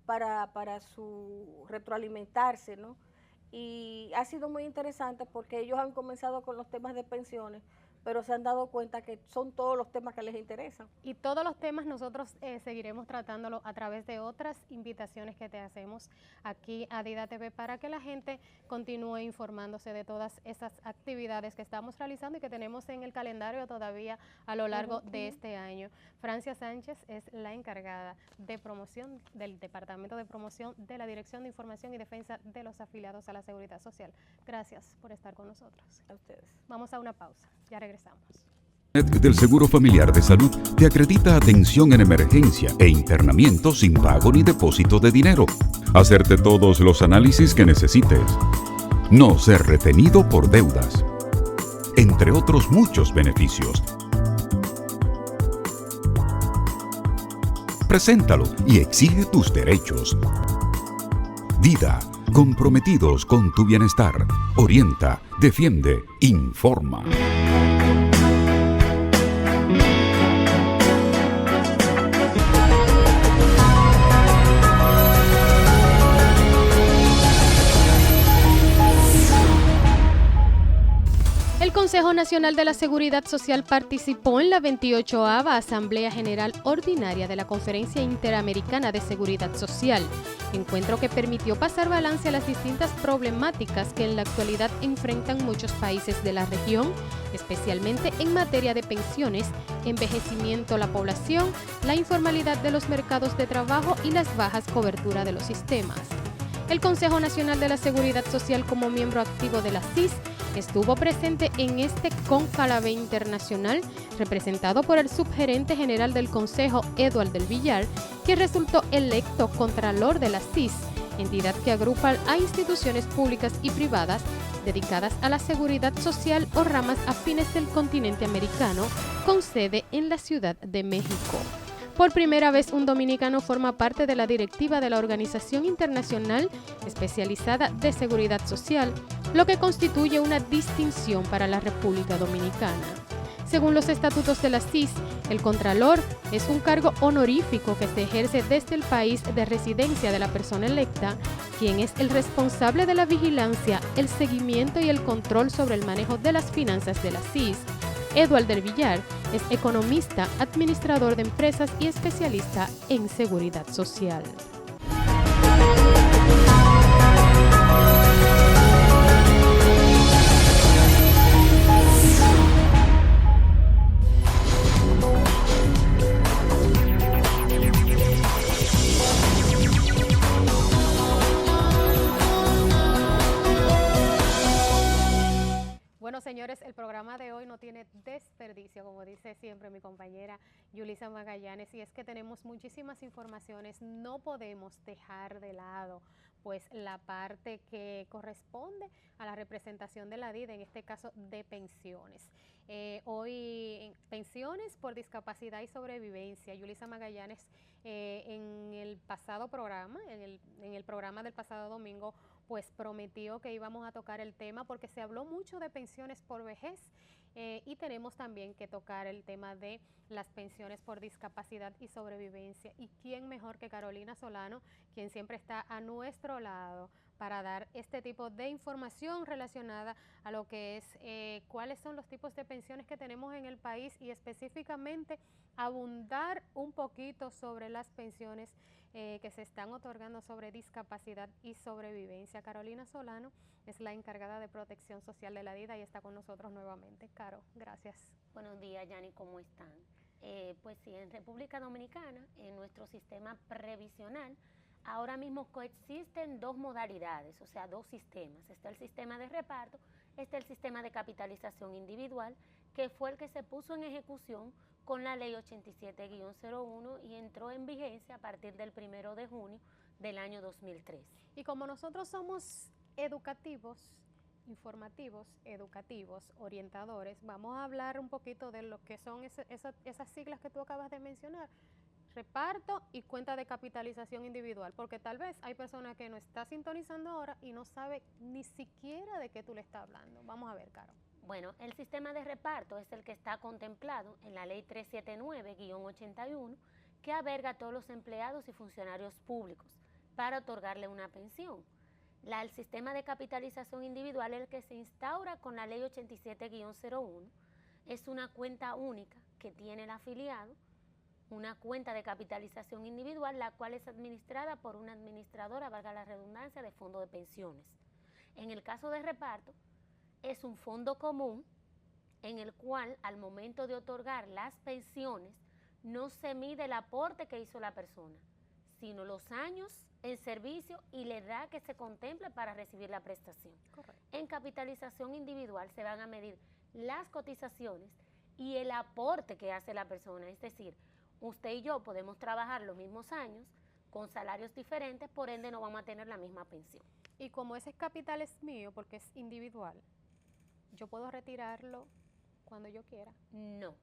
para su retroalimentarse, ¿no? Y ha sido muy interesante porque ellos han comenzado con los temas de pensiones, pero se han dado cuenta que son todos los temas que les interesan. Y todos los temas nosotros seguiremos tratándolo a través de otras invitaciones que te hacemos aquí a Dida TV para que la gente continúe informándose de todas esas actividades que estamos realizando y que tenemos en el calendario todavía a lo largo de este año. Francia Sánchez es la encargada de promoción del Departamento de Promoción de la Dirección de Información y Defensa de los Afiliados a la Seguridad Social. Gracias por estar con nosotros. A ustedes. Vamos a una pausa. Ya regresamos. Del Seguro Familiar de Salud te acredita atención en emergencia e internamiento sin pago ni depósito de dinero. Hacerte todos los análisis que necesites. No ser retenido por deudas. Entre otros muchos beneficios. Preséntalo y exige tus derechos. Dida, comprometidos con tu bienestar. Orienta, defiende, informa. El Consejo Nacional de la Seguridad Social participó en la 28ª Asamblea General Ordinaria de la Conferencia Interamericana de Seguridad Social, encuentro que permitió pasar balance a las distintas problemáticas que en la actualidad enfrentan muchos países de la región, especialmente en materia de pensiones, envejecimiento de la población, la informalidad de los mercados de trabajo y las bajas coberturas de los sistemas. El Consejo Nacional de la Seguridad Social, como miembro activo de la CIS, estuvo presente en este cónclave internacional, representado por el subgerente general del Consejo, Eduardo del Villar, que resultó electo Contralor de la CIS, entidad que agrupa a instituciones públicas y privadas dedicadas a la seguridad social o ramas afines del continente americano, con sede en la Ciudad de México. Por primera vez, un dominicano forma parte de la directiva de la Organización Internacional Especializada de Seguridad Social, lo que constituye una distinción para la República Dominicana. Según los estatutos de la CIS, el Contralor es un cargo honorífico que se ejerce desde el país de residencia de la persona electa, quien es el responsable de la vigilancia, el seguimiento y el control sobre el manejo de las finanzas de la CIS. Eduardo del Villar es economista, administrador de empresas y especialista en seguridad social. Bueno, señores, el programa de hoy no tiene desperdicio, como dice siempre mi compañera Yulisa Magallanes, y es que tenemos muchísimas informaciones. No podemos dejar de lado pues la parte que corresponde a la representación de la DIDA, en este caso de pensiones. Hoy, pensiones por discapacidad y sobrevivencia. Yulisa Magallanes, en el pasado programa, en el programa del pasado domingo, pues prometió que íbamos a tocar el tema porque se habló mucho de pensiones por vejez y tenemos también que tocar el tema de las pensiones por discapacidad y sobrevivencia. ¿Y quién mejor que Carolina Solano, quien siempre está a nuestro lado para dar este tipo de información relacionada a lo que es cuáles son los tipos de pensiones que tenemos en el país y específicamente abundar un poquito sobre las pensiones que se están otorgando sobre discapacidad y sobrevivencia? Carolina Solano es la encargada de protección social de la DIDA y está con nosotros nuevamente. Caro, gracias. Buenos días, Yani, ¿cómo están? Pues sí, en República Dominicana, en nuestro sistema previsional, ahora mismo coexisten dos modalidades, o sea, dos sistemas. Está el sistema de reparto, está el sistema de capitalización individual, que fue el que se puso en ejecución con la ley 87-01 y entró en vigencia a partir del 1 de junio del año 2013. Y como nosotros somos educativos, informativos, educativos, orientadores, vamos a hablar un poquito de lo que son esas siglas que tú acabas de mencionar, reparto y cuenta de capitalización individual, porque tal vez hay personas que no está sintonizando ahora y no sabe ni siquiera de qué tú le estás hablando. Vamos a ver, Caro. Bueno, el sistema de reparto es el que está contemplado en la ley 379-81, que alberga a todos los empleados y funcionarios públicos para otorgarle una pensión. El sistema de capitalización individual es el que se instaura con la ley 87-01, es una cuenta única que tiene el afiliado, una cuenta de capitalización individual, la cual es administrada por una administradora, valga la redundancia, de fondo de pensiones. En el caso de reparto, es un fondo común en el cual al momento de otorgar las pensiones no se mide el aporte que hizo la persona, sino los años en servicio y la edad que se contempla para recibir la prestación. Correcto. En capitalización individual se van a medir las cotizaciones y el aporte que hace la persona, es decir, usted y yo podemos trabajar los mismos años con salarios diferentes, por ende no vamos a tener la misma pensión. Y como ese capital es mío, porque es individual, yo puedo retirarlo cuando yo quiera. No.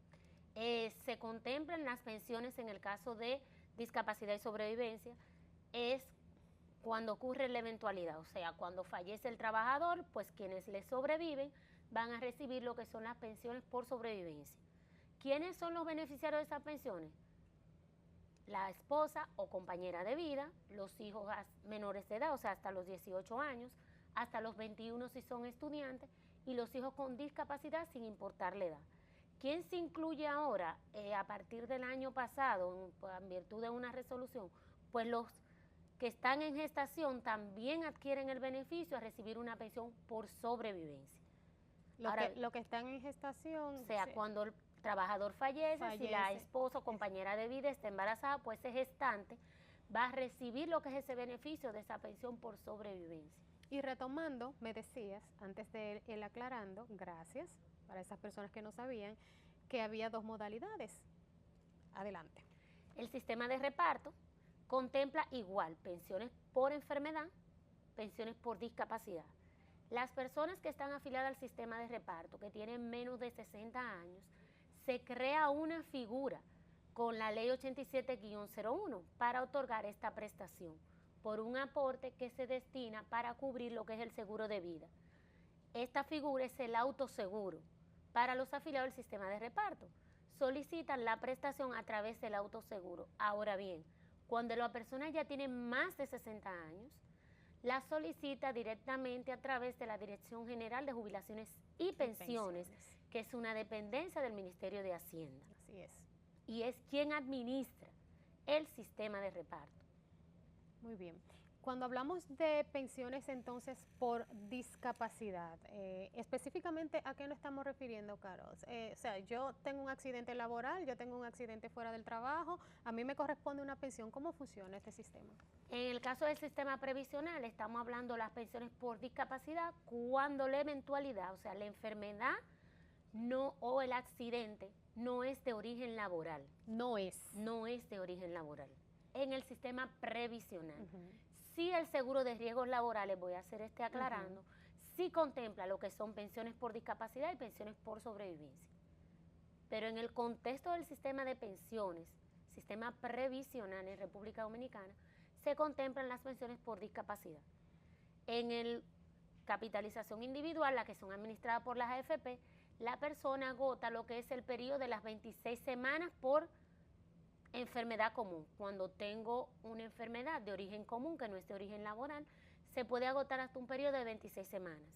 Se contemplan las pensiones en el caso de discapacidad y sobrevivencia, es cuando ocurre la eventualidad, o sea, cuando fallece el trabajador, pues quienes le sobreviven van a recibir lo que son las pensiones por sobrevivencia. ¿Quiénes son los beneficiarios de esas pensiones? La esposa o compañera de vida, los hijos menores de edad, o sea, hasta los 18 años, hasta los 21 si son estudiantes, y los hijos con discapacidad sin importar la edad. ¿Quién se incluye ahora a partir del año pasado en virtud de una resolución? Pues los que están en gestación también adquieren el beneficio a recibir una pensión por sobrevivencia. Lo que están en gestación. O sea, cuando el trabajador fallece, si la esposa o compañera de vida está embarazada, pues ese gestante va a recibir lo que es ese beneficio de esa pensión por sobrevivencia. Y retomando, me decías, antes de él aclarando, gracias, para esas personas que no sabían, que había dos modalidades. Adelante. El sistema de reparto contempla igual pensiones por enfermedad, pensiones por discapacidad. Las personas que están afiliadas al sistema de reparto, que tienen menos de 60 años, se crea una figura con la ley 87-01 para otorgar esta prestación por un aporte que se destina para cubrir lo que es el seguro de vida. Esta figura es el autoseguro para los afiliados al sistema de reparto. Solicitan la prestación a través del autoseguro. Ahora bien, cuando la persona ya tiene más de 60 años, la solicita directamente a través de la Dirección General de Jubilaciones y Pensiones, que es una dependencia del Ministerio de Hacienda. Así es. Y es quien administra el sistema de reparto. Muy bien. Cuando hablamos de pensiones entonces por discapacidad, específicamente ¿a qué nos estamos refiriendo, Carol? O sea, yo tengo un accidente laboral, yo tengo un accidente fuera del trabajo, a mí me corresponde una pensión. ¿Cómo funciona este sistema? En el caso del sistema previsional estamos hablando de las pensiones por discapacidad cuando la eventualidad, o sea, la enfermedad o el accidente no es de origen laboral. No es. No es de origen laboral. En el sistema previsional. Sí, el seguro de riesgos laborales, voy a hacer aclarando, sí contempla lo que son pensiones por discapacidad y pensiones por sobrevivencia. Pero en el contexto del sistema de pensiones, sistema previsional en República Dominicana, se contemplan las pensiones por discapacidad. En el capitalización individual, las que son administradas por las AFP, la persona agota lo que es el periodo de las 26 semanas por enfermedad común. Cuando tengo una enfermedad de origen común, que no es de origen laboral, se puede agotar hasta un periodo de 26 semanas.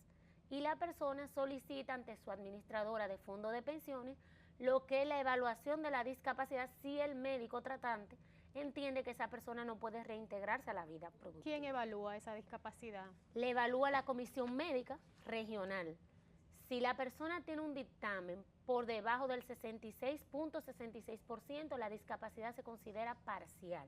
Y la persona solicita ante su administradora de fondo de pensiones lo que es la evaluación de la discapacidad si el médico tratante entiende que esa persona no puede reintegrarse a la vida productiva. ¿Quién evalúa esa discapacidad? Le evalúa la comisión médica regional. Si la persona tiene un dictamen por debajo del 66.66%, la discapacidad se considera parcial.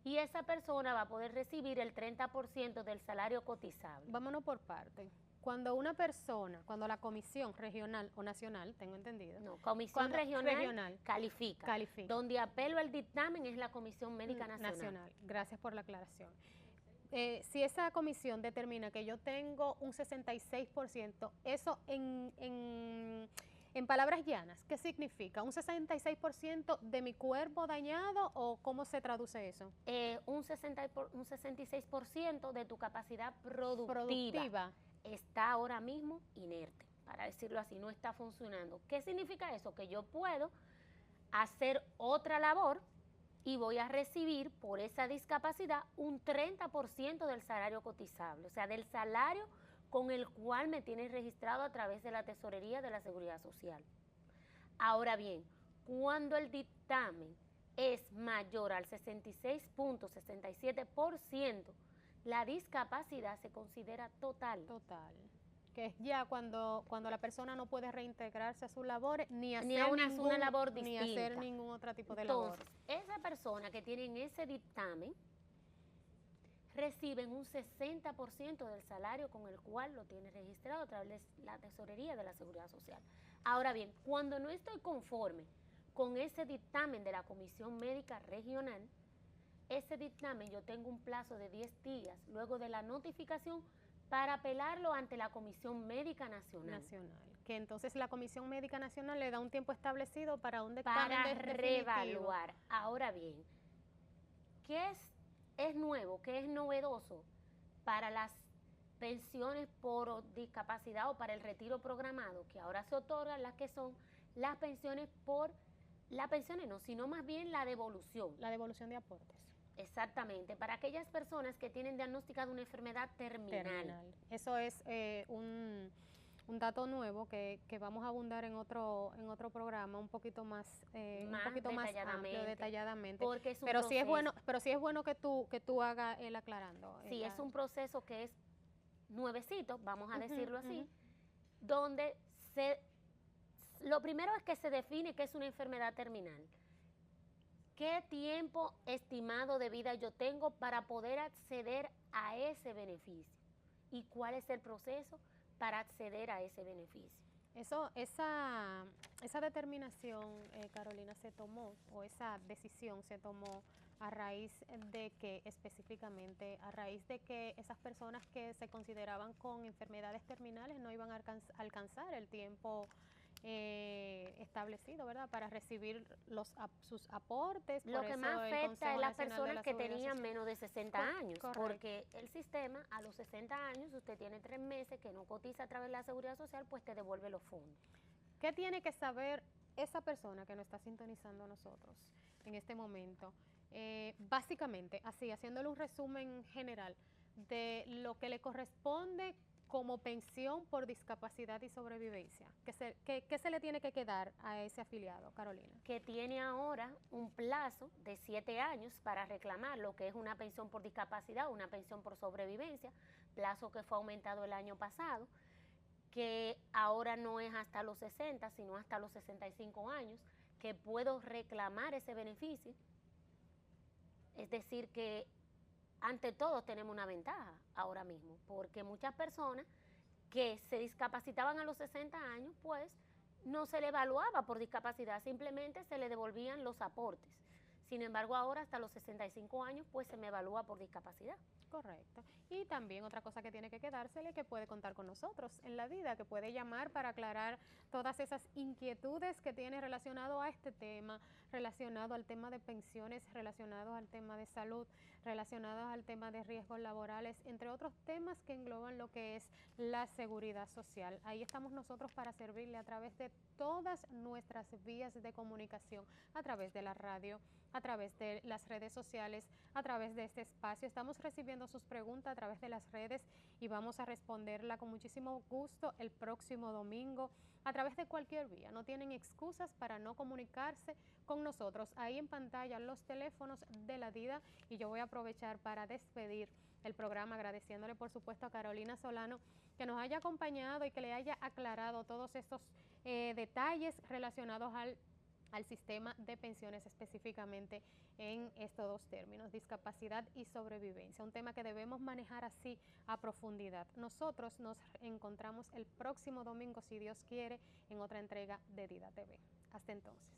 Y esa persona va a poder recibir el 30% del salario cotizable. Vámonos por parte. Cuando una persona, cuando la comisión regional o nacional, tengo entendido. No, comisión regional califica. Donde apelo el dictamen es la Comisión Médica Nacional. Gracias por la aclaración. Si esa comisión determina que yo tengo un 66%, eso en palabras llanas, ¿qué significa? ¿Un 66% de mi cuerpo dañado o cómo se traduce eso? Un 66% de tu capacidad productiva está ahora mismo inerte, para decirlo así, no está funcionando. ¿Qué significa eso? Que yo puedo hacer otra labor y voy a recibir por esa discapacidad un 30% del salario cotizable, o sea, del salario con el cual me tienen registrado a través de la Tesorería de la Seguridad Social. Ahora bien, cuando el dictamen es mayor al 66.67%, la discapacidad se considera total. Total. Que es ya cuando la persona no puede reintegrarse a sus labores ni hacer Ni a una labor ni distinta. hacer ningún otro tipo de labor. Entonces, esa persona que tiene ese dictamen reciben un 60% del salario con el cual lo tiene registrado a través de la tesorería de la Seguridad Social. Ahora bien, cuando no estoy conforme con ese dictamen de la Comisión Médica Regional, ese dictamen yo tengo un plazo de 10 días luego de la notificación para apelarlo ante la Comisión Médica Nacional. Que entonces la Comisión Médica Nacional le da un tiempo establecido para un dictamen para definitivo. reevaluar. Ahora bien, ¿qué es nuevo, qué es novedoso para las pensiones por discapacidad o para el retiro programado? Que ahora se otorgan las que son las pensiones no, sino más bien la devolución. La devolución de aportes. Exactamente, para aquellas personas que tienen diagnosticada una enfermedad terminal. Eso es un dato nuevo que vamos a abundar en otro programa un poquito más amplio, detalladamente. Porque es un pero proceso. sí es bueno que tú hagas el aclarando. Sí, es un proceso que es nuevecito, vamos a decirlo así, donde lo primero es que se define qué es una enfermedad terminal. ¿Qué tiempo estimado de vida yo tengo para poder acceder a ese beneficio? ¿Y cuál es el proceso para acceder a ese beneficio? Esa determinación, Carolina, se tomó, o esa decisión se tomó a raíz de que específicamente, a raíz de que esas personas que se consideraban con enfermedades terminales no iban a alcanzar el tiempo establecido, ¿verdad?, para recibir sus aportes. Lo que más afecta es las personas que tenían menos de 60 años, porque el sistema a los 60 años, usted tiene 3 meses que no cotiza a través de la Seguridad Social, pues te devuelve los fondos. ¿Qué tiene que saber esa persona que nos está sintonizando a nosotros en este momento? Básicamente, así, haciéndole un resumen general de lo que le corresponde como pensión por discapacidad y sobrevivencia. ¿Qué se le tiene que quedar a ese afiliado, Carolina? Que tiene ahora un plazo de 7 años para reclamar lo que es una pensión por discapacidad, una pensión por sobrevivencia, plazo que fue aumentado el año pasado, que ahora no es hasta los 60, sino hasta los 65 años, que puedo reclamar ese beneficio. Es decir, que ante todo tenemos una ventaja ahora mismo, porque muchas personas que se discapacitaban a los 60 años, pues no se le evaluaba por discapacidad, simplemente se le devolvían los aportes. Sin embargo, ahora hasta los 65 años, pues se me evalúa por discapacidad. Correcto. Y también otra cosa que tiene que quedársele, que puede contar con nosotros en la vida, que puede llamar para aclarar todas esas inquietudes que tiene relacionado a este tema, relacionado al tema de pensiones, relacionado al tema de salud, relacionados al tema de riesgos laborales, entre otros temas que engloban lo que es la seguridad social. Ahí estamos nosotros para servirle a través de todas nuestras vías de comunicación, a través de la radio, a través de las redes sociales, a través de este espacio. Estamos recibiendo sus preguntas a través de las redes y vamos a responderla con muchísimo gusto el próximo domingo a través de cualquier vía. No tienen excusas para no comunicarse con nosotros. Ahí en pantalla los teléfonos de la DIDA, y yo voy a aprovechar para despedir el programa agradeciéndole por supuesto a Carolina Solano que nos haya acompañado y que le haya aclarado todos estos detalles relacionados al sistema de pensiones, específicamente en estos dos términos, discapacidad y sobrevivencia, un tema que debemos manejar así a profundidad. Nosotros nos encontramos el próximo domingo, si Dios quiere, en otra entrega de DIDA TV. Hasta entonces.